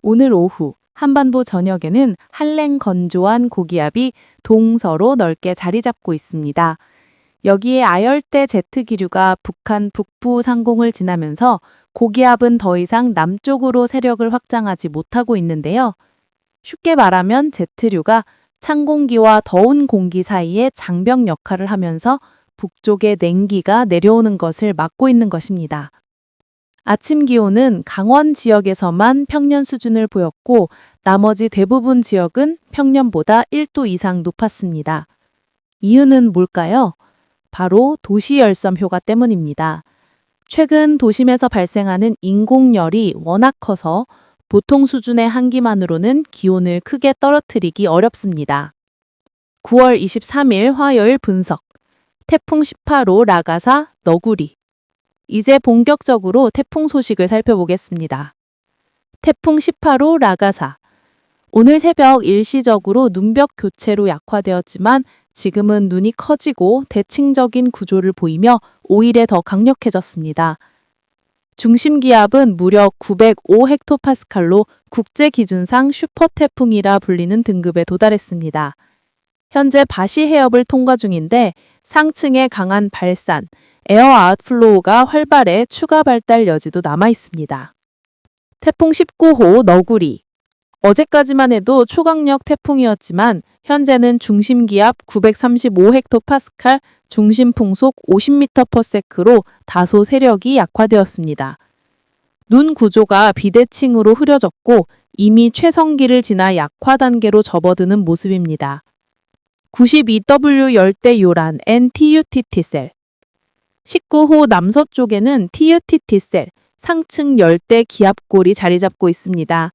오늘 오후 한반도 전역에는 한랭 건조한 고기압이 동서로 넓게 자리 잡고 있습니다. 여기에 아열대 제트기류가 북한 북부 상공을 지나면서 고기압은 더 이상 남쪽으로 세력을 확장하지 못하고 있는데요. 쉽게 말하면 제트류가 찬 공기와 더운 공기 사이에 장벽 역할을 하면서 북쪽의 냉기가 내려오는 것을 막고 있는 것입니다. 아침 기온은 강원 지역에서만 평년 수준을 보였고 나머지 대부분 지역은 평년보다 1도 이상 높았습니다. 이유는 뭘까요? 바로 도시열섬 효과 때문입니다. 최근 도심에서 발생하는 인공열이 워낙 커서 보통 수준의 한기만으로는 기온을 크게 떨어뜨리기 어렵습니다. 9월 23일 화요일 분석. 태풍 18호 라가사 너구리. 이제 본격적으로 태풍 소식을 살펴보겠습니다. 태풍 18호 라가사. 오늘 새벽 일시적으로 눈벽 교체로 약화되었지만 지금은 눈이 커지고 대칭적인 구조를 보이며 오히려 더 강력해졌습니다. 중심 기압은 무려 905헥토파스칼로 국제 기준상 슈퍼 태풍이라 불리는 등급에 도달했습니다. 현재 바시 해협을 통과 중인데 상층의 강한 발산, 에어 아웃플로우가 활발해 추가 발달 여지도 남아 있습니다. 태풍 19호 너구리. 어제까지만 해도 초강력 태풍이었지만 현재는 중심 기압 935헥토파스칼, 중심 풍속 50m/s로 다소 세력이 약화되었습니다. 눈 구조가 비대칭으로 흐려졌고 이미 최성기를 지나 약화 단계로 접어드는 모습입니다. 92W 열대 요란 NTUTT셀. 19호 남서쪽에는 TUTT셀, 상층 열대 기압골이 자리 잡고 있습니다.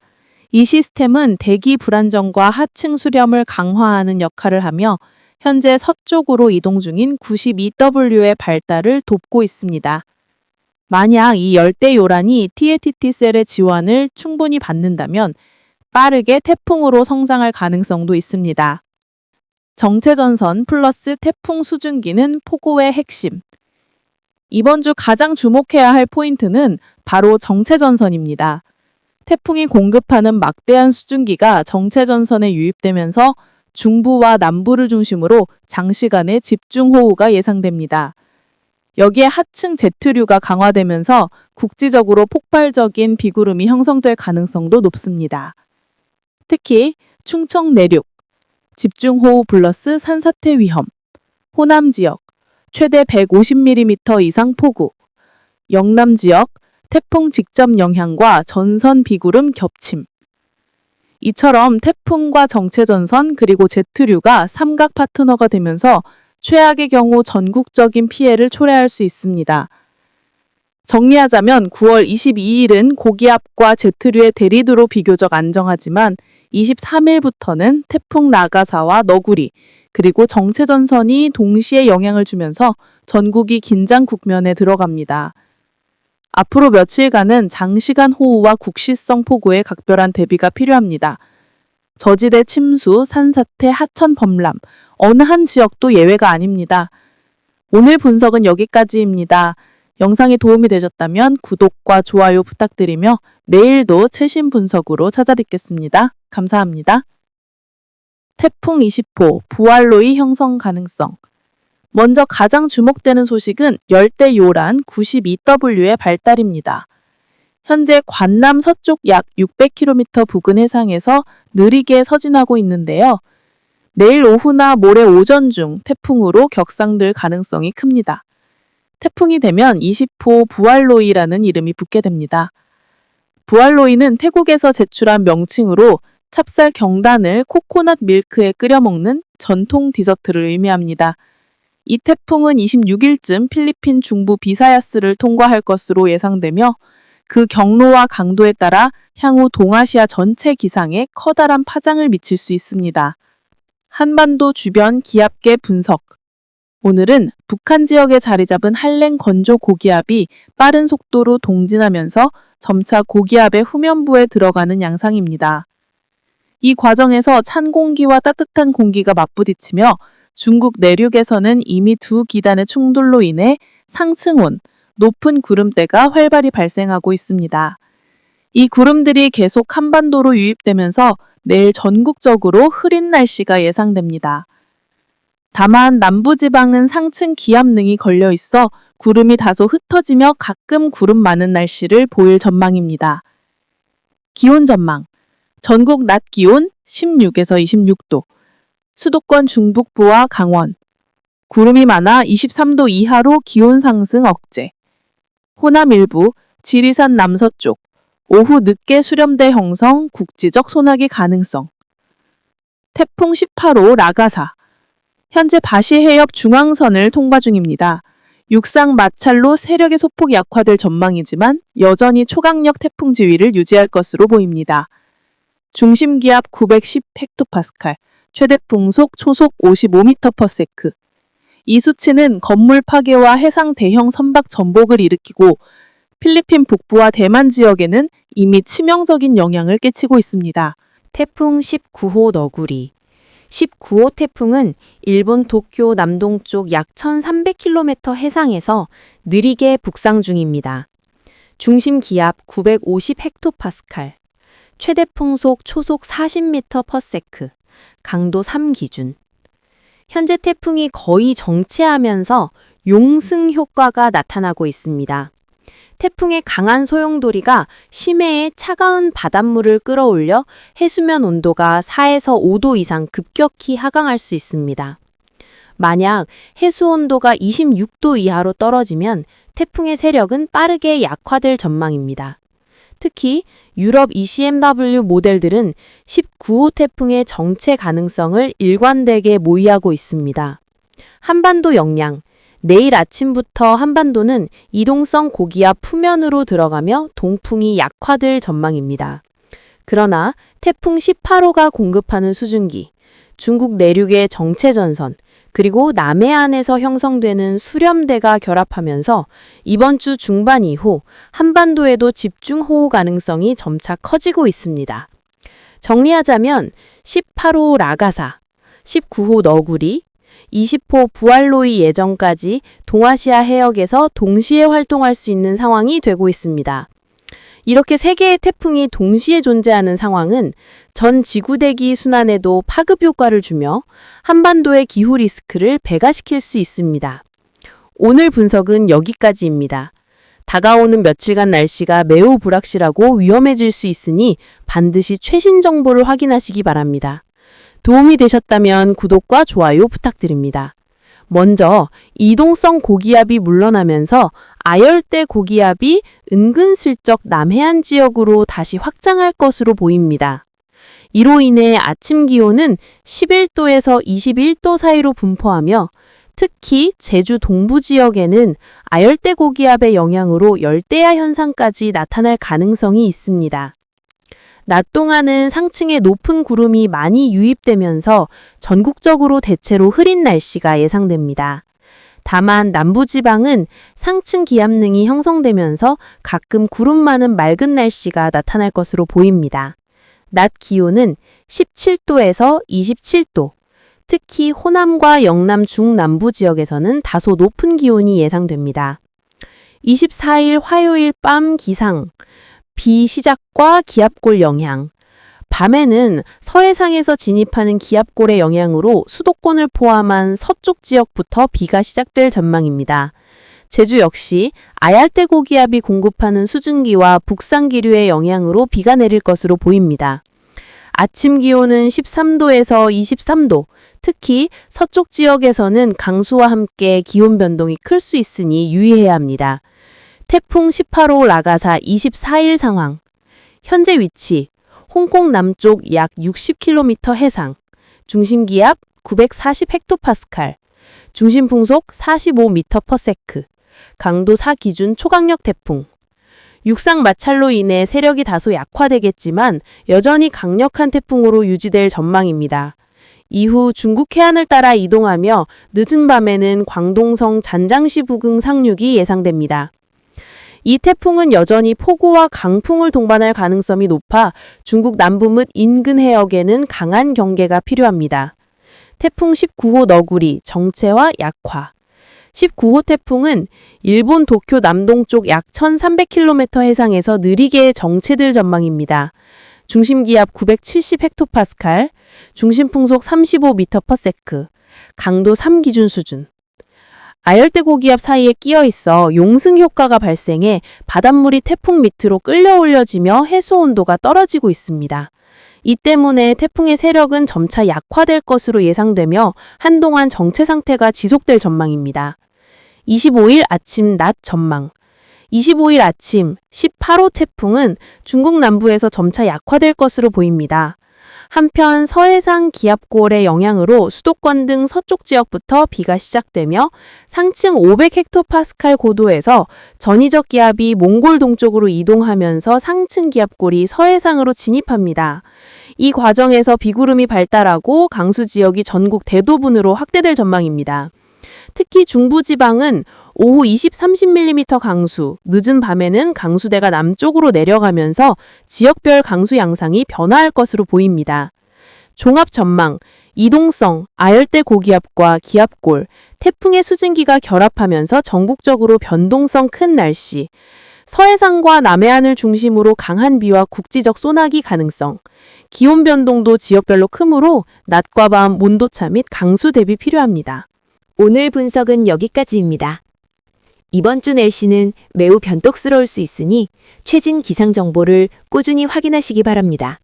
이 시스템은 대기 불안정과 하층 수렴을 강화하는 역할을 하며 현재 서쪽으로 이동 중인 92W의 발달을 돕고 있습니다. 만약 이 열대 요란이 TUTT셀의 지원을 충분히 받는다면 빠르게 태풍으로 성장할 가능성도 있습니다. 정체전선 플러스 태풍 수증기는 폭우의 핵심. 이번 주 가장 주목해야 할 포인트는 바로 정체전선입니다. 태풍이 공급하는 막대한 수증기가 정체전선에 유입되면서 중부와 남부를 중심으로 장시간의 집중호우가 예상됩니다. 여기에 하층 제트류가 강화되면서 국지적으로 폭발적인 비구름이 형성될 가능성도 높습니다. 특히 충청 내륙, 집중호우 플러스 산사태 위험, 호남 지역, 최대 150mm 이상 폭우, 영남 지역, 태풍 직접 영향과 전선 비구름 겹침. 이처럼 태풍과 정체전선 그리고 제트류가 삼각 파트너가 되면서 최악의 경우 전국적인 피해를 초래할 수 있습니다. 정리하자면 9월 22일은 고기압과 제트류의 대리도로 비교적 안정하지만 23일부터는 태풍 라가사와 너구리, 그리고 정체전선이 동시에 영향을 주면서 전국이 긴장 국면에 들어갑니다. 앞으로 며칠간은 장시간 호우와 국시성 폭우에 각별한 대비가 필요합니다. 저지대 침수, 산사태, 하천 범람, 어느 한 지역도 예외가 아닙니다. 오늘 분석은 여기까지입니다. 영상이 도움이 되셨다면 구독과 좋아요 부탁드리며 내일도 최신 분석으로 찾아뵙겠습니다. 감사합니다. 태풍 20호, 부활로이 형성 가능성. 먼저 가장 주목되는 소식은 열대 요란 92W의 발달입니다. 현재 관남 서쪽 약 600km 부근 해상에서 느리게 서진하고 있는데요. 내일 오후나 모레 오전 중 태풍으로 격상될 가능성이 큽니다. 태풍이 되면 20호 부활로이라는 이름이 붙게 됩니다. 부활로이는 태국에서 제출한 명칭으로 찹쌀 경단을 코코넛 밀크에 끓여 먹는 전통 디저트를 의미합니다. 이 태풍은 26일쯤 필리핀 중부 비사야스를 통과할 것으로 예상되며 그 경로와 강도에 따라 향후 동아시아 전체 기상에 커다란 파장을 미칠 수 있습니다. 한반도 주변 기압계 분석. 오늘은 북한 지역에 자리 잡은 한랭 건조 고기압이 빠른 속도로 동진하면서 점차 고기압의 후면부에 들어가는 양상입니다. 이 과정에서 찬 공기와 따뜻한 공기가 맞부딪히며 중국 내륙에서는 이미 두 기단의 충돌로 인해 상층온, 높은 구름대가 활발히 발생하고 있습니다. 이 구름들이 계속 한반도로 유입되면서 내일 전국적으로 흐린 날씨가 예상됩니다. 다만 남부지방은 상층 기압능이 걸려 있어 구름이 다소 흩어지며 가끔 구름 많은 날씨를 보일 전망입니다. 기온 전망. 전국 낮 기온 16에서 26도. 수도권 중북부와 강원. 구름이 많아 23도 이하로 기온 상승 억제. 호남 일부, 지리산 남서쪽. 오후 늦게 수렴대 형성, 국지적 소나기 가능성. 태풍 18호 라가사. 현재 바시 해협 중앙선을 통과 중입니다. 육상 마찰로 세력의 소폭 약화될 전망이지만 여전히 초강력 태풍 지위를 유지할 것으로 보입니다. 중심 기압 910헥토파스칼, 최대 풍속 초속 55m/s. 이 수치는 건물 파괴와 해상 대형 선박 전복을 일으키고 필리핀 북부와 대만 지역에는 이미 치명적인 영향을 끼치고 있습니다. 태풍 19호 너구리. 19호 태풍은 일본 도쿄 남동쪽 약 1300km 해상에서 느리게 북상 중입니다. 중심 기압 950헥토파스칼, 최대 풍속 초속 40m/s, 강도 3 기준. 현재 태풍이 거의 정체하면서 용승 효과가 나타나고 있습니다. 태풍의 강한 소용돌이가 심해에 차가운 바닷물을 끌어올려 해수면 온도가 4에서 5도 이상 급격히 하강할 수 있습니다. 만약 해수 온도가 26도 이하로 떨어지면 태풍의 세력은 빠르게 약화될 전망입니다. 특히 유럽 ECMW 모델들은 19호 태풍의 정체 가능성을 일관되게 모의하고 있습니다. 한반도 영향. 내일 아침부터 한반도는 이동성 고기압 fu면으로 들어가며 동풍이 약화될 전망입니다. 그러나 태풍 18호가 공급하는 수증기, 중국 내륙의 정체전선, 그리고 남해안에서 형성되는 수렴대가 결합하면서 이번 주 중반 이후 한반도에도 집중호우 가능성이 점차 커지고 있습니다. 정리하자면 18호 라가사, 19호 너구리, 20호 부알로이 예정까지 동아시아 해역에서 동시에 활동할 수 있는 상황이 되고 있습니다. 이렇게 세 개의 태풍이 동시에 존재하는 상황은 전 지구대기 순환에도 파급 효과를 주며 한반도의 기후 리스크를 배가시킬 수 있습니다. 오늘 분석은 여기까지입니다. 다가오는 며칠간 날씨가 매우 불확실하고 위험해질 수 있으니 반드시 최신 정보를 확인하시기 바랍니다. 도움이 되셨다면 구독과 좋아요 부탁드립니다. 먼저 이동성 고기압이 물러나면서 아열대 고기압이 은근슬쩍 남해안 지역으로 다시 확장할 것으로 보입니다. 이로 인해 아침 기온은 11도에서 21도 사이로 분포하며 특히 제주 동부 지역에는 아열대 고기압의 영향으로 열대야 현상까지 나타날 가능성이 있습니다. 낮 동안은 상층에 높은 구름이 많이 유입되면서 전국적으로 대체로 흐린 날씨가 예상됩니다. 다만 남부지방은 상층 기압능이 형성되면서 가끔 구름 많은 맑은 날씨가 나타날 것으로 보입니다. 낮 기온은 17도에서 27도, 특히 호남과 영남 중남부 지역에서는 다소 높은 기온이 예상됩니다. 24일 화요일 밤 기상, 비 시작과 기압골 영향. 밤에는 서해상에서 진입하는 기압골의 영향으로 수도권을 포함한 서쪽 지역부터 비가 시작될 전망입니다. 제주 역시 아열대 고기압이 공급하는 수증기와 북상 기류의 영향으로 비가 내릴 것으로 보입니다. 아침 기온은 13도에서 23도, 특히 서쪽 지역에서는 강수와 함께 기온 변동이 클 수 있으니 유의해야 합니다. 태풍 18호 라가사 24일 상황. 현재 위치, 홍콩 남쪽 약 60km 해상, 중심 기압 940헥토파스칼, 중심 풍속 45m/s, 강도 4 기준 초강력 태풍. 육상 마찰로 인해 세력이 다소 약화되겠지만 여전히 강력한 태풍으로 유지될 전망입니다. 이후 중국 해안을 따라 이동하며 늦은 밤에는 광동성 잔장시 부근 상륙이 예상됩니다. 이 태풍은 여전히 폭우와 강풍을 동반할 가능성이 높아 중국 남부 및 인근 해역에는 강한 경계가 필요합니다. 태풍 19호 너구리 정체와 약화. 19호 태풍은 일본 도쿄 남동쪽 약 1300km 해상에서 느리게 정체될 전망입니다. 중심 기압 970 헥토파스칼, 중심 풍속 35m/s, 강도 3 기준 수준. 아열대 고기압 사이에 끼어 있어 용승 효과가 발생해 바닷물이 태풍 밑으로 끌려 올려지며 해수 온도가 떨어지고 있습니다. 이 때문에 태풍의 세력은 점차 약화될 것으로 예상되며 한동안 정체 상태가 지속될 전망입니다. 25일 아침 낮 전망. 25일 아침 18호 태풍은 중국 남부에서 점차 약화될 것으로 보입니다. 한편 서해상 기압골의 영향으로 수도권 등 서쪽 지역부터 비가 시작되며 상층 500헥토파스칼 고도에서 전이적 기압이 몽골 동쪽으로 이동하면서 상층 기압골이 서해상으로 진입합니다. 이 과정에서 비구름이 발달하고 강수 지역이 전국 대부분으로 확대될 전망입니다. 특히 중부지방은 오후 20-30mm 강수, 늦은 밤에는 강수대가 남쪽으로 내려가면서 지역별 강수 양상이 변화할 것으로 보입니다. 종합 전망, 이동성, 아열대 고기압과 기압골, 태풍의 수증기가 결합하면서 전국적으로 변동성 큰 날씨, 서해상과 남해안을 중심으로 강한 비와 국지적 소나기 가능성, 기온 변동도 지역별로 크므로 낮과 밤 온도차 및 강수 대비 필요합니다. 오늘 분석은 여기까지입니다. 이번 주 날씨는 매우 변덕스러울 수 있으니 최신 기상 정보를 꾸준히 확인하시기 바랍니다.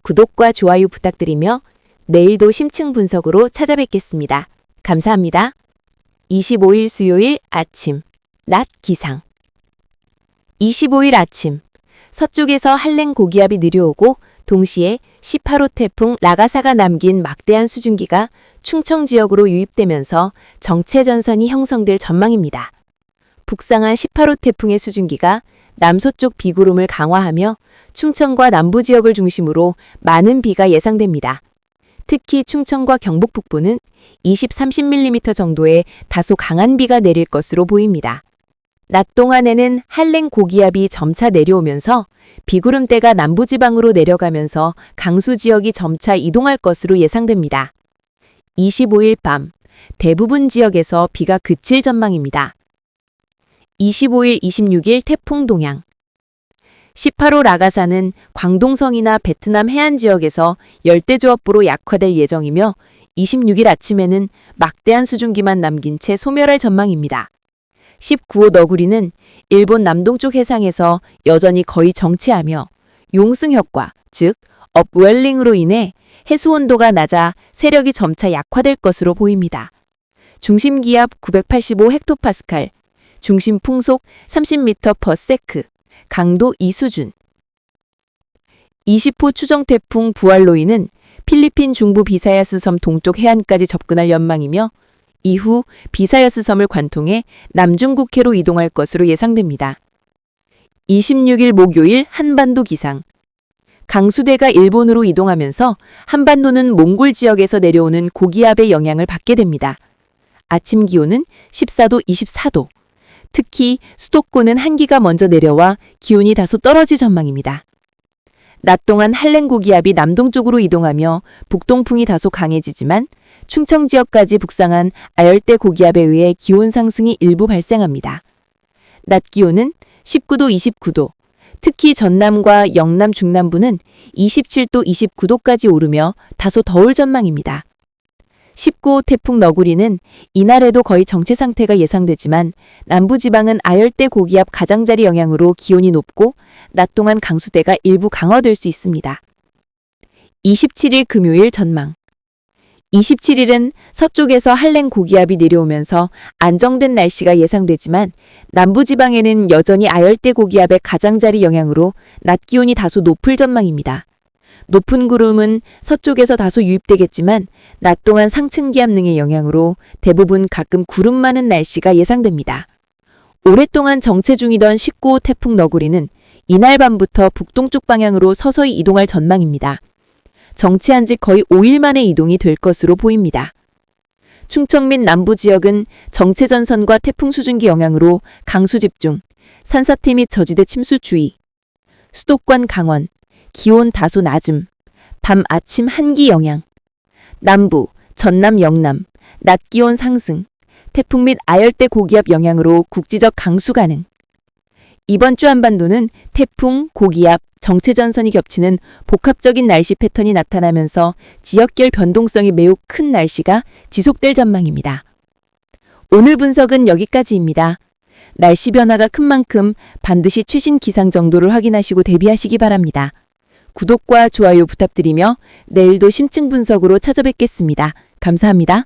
구독과 좋아요 부탁드리며 내일도 심층 분석으로 찾아뵙겠습니다. 감사합니다. 25일 수요일 아침, 낮 기상. 25일 아침, 서쪽에서 한랭 고기압이 내려오고 동시에 18호 태풍 라가사가 남긴 막대한 수증기가 충청 지역으로 유입되면서 정체 전선이 형성될 전망입니다. 북상한 18호 태풍의 수증기가 남서쪽 비구름을 강화하며 충청과 남부 지역을 중심으로 많은 비가 예상됩니다. 특히 충청과 경북 북부는 20-30mm 정도의 다소 강한 비가 내릴 것으로 보입니다. 낮 동안에는 한랭 고기압이 점차 내려오면서 비구름대가 남부지방으로 내려가면서 강수 지역이 점차 이동할 것으로 예상됩니다. 25일 밤, 대부분 지역에서 비가 그칠 전망입니다. 25일, 26일 태풍 동향. 18호 라가사는 광동성이나 베트남 해안 지역에서 열대조업부로 약화될 예정이며 26일 아침에는 막대한 수증기만 남긴 채 소멸할 전망입니다. 19호 너구리는 일본 남동쪽 해상에서 여전히 거의 정체하며 용승 효과, 즉 업웰링으로 인해 해수 온도가 낮아 세력이 점차 약화될 것으로 보입니다. 중심 기압 985 헥토파스칼, 중심 풍속 30m/s, 강도 2 수준. 20호 추정 태풍 부알로이는 필리핀 중부 비사야스 섬 동쪽 해안까지 접근할 전망이며 이후 비사야스 섬을 관통해 남중국해로 이동할 것으로 예상됩니다. 26일 목요일 한반도 기상. 강수대가 일본으로 이동하면서 한반도는 몽골 지역에서 내려오는 고기압의 영향을 받게 됩니다. 아침 기온은 14도, 24도. 특히 수도권은 한기가 먼저 내려와 기온이 다소 떨어질 전망입니다. 낮 동안 한랭 고기압이 남동쪽으로 이동하며 북동풍이 다소 강해지지만 충청 지역까지 북상한 아열대 고기압에 의해 기온 상승이 일부 발생합니다. 낮 기온은 19도, 29도, 특히 전남과 영남 중남부는 27도, 29도까지 오르며 다소 더울 전망입니다. 19호 태풍 너구리는 이날에도 거의 정체 상태가 예상되지만 남부지방은 아열대 고기압 가장자리 영향으로 기온이 높고 낮 동안 강수대가 일부 강화될 수 있습니다. 27일 금요일 전망. 27일은 서쪽에서 한랭 고기압이 내려오면서 안정된 날씨가 예상되지만 남부지방에는 여전히 아열대 고기압의 가장자리 영향으로 낮 기온이 다소 높을 전망입니다. 높은 구름은 서쪽에서 다소 유입되겠지만 낮 동안 상층 기압 등의 영향으로 대부분 가끔 구름 많은 날씨가 예상됩니다. 오랫동안 정체 중이던 19호 태풍 너구리는 이날 밤부터 북동쪽 방향으로 서서히 이동할 전망입니다. 정체한 지 거의 5일 만에 이동이 될 것으로 보입니다. 충청 및 남부 지역은 정체 전선과 태풍 수증기 영향으로 강수 집중, 산사태 및 저지대 침수 주의. 수도권 강원, 기온 다소 낮음, 밤 아침 한기 영향. 남부, 전남 영남, 낮 기온 상승, 태풍 및 아열대 고기압 영향으로 국지적 강수 가능. 이번 주 한반도는 태풍, 고기압, 정체전선이 겹치는 복합적인 날씨 패턴이 나타나면서 지역별 변동성이 매우 큰 날씨가 지속될 전망입니다. 오늘 분석은 여기까지입니다. 날씨 변화가 큰 만큼 반드시 최신 기상 정도를 확인하시고 대비하시기 바랍니다. 구독과 좋아요 부탁드리며 내일도 심층 분석으로 찾아뵙겠습니다. 감사합니다.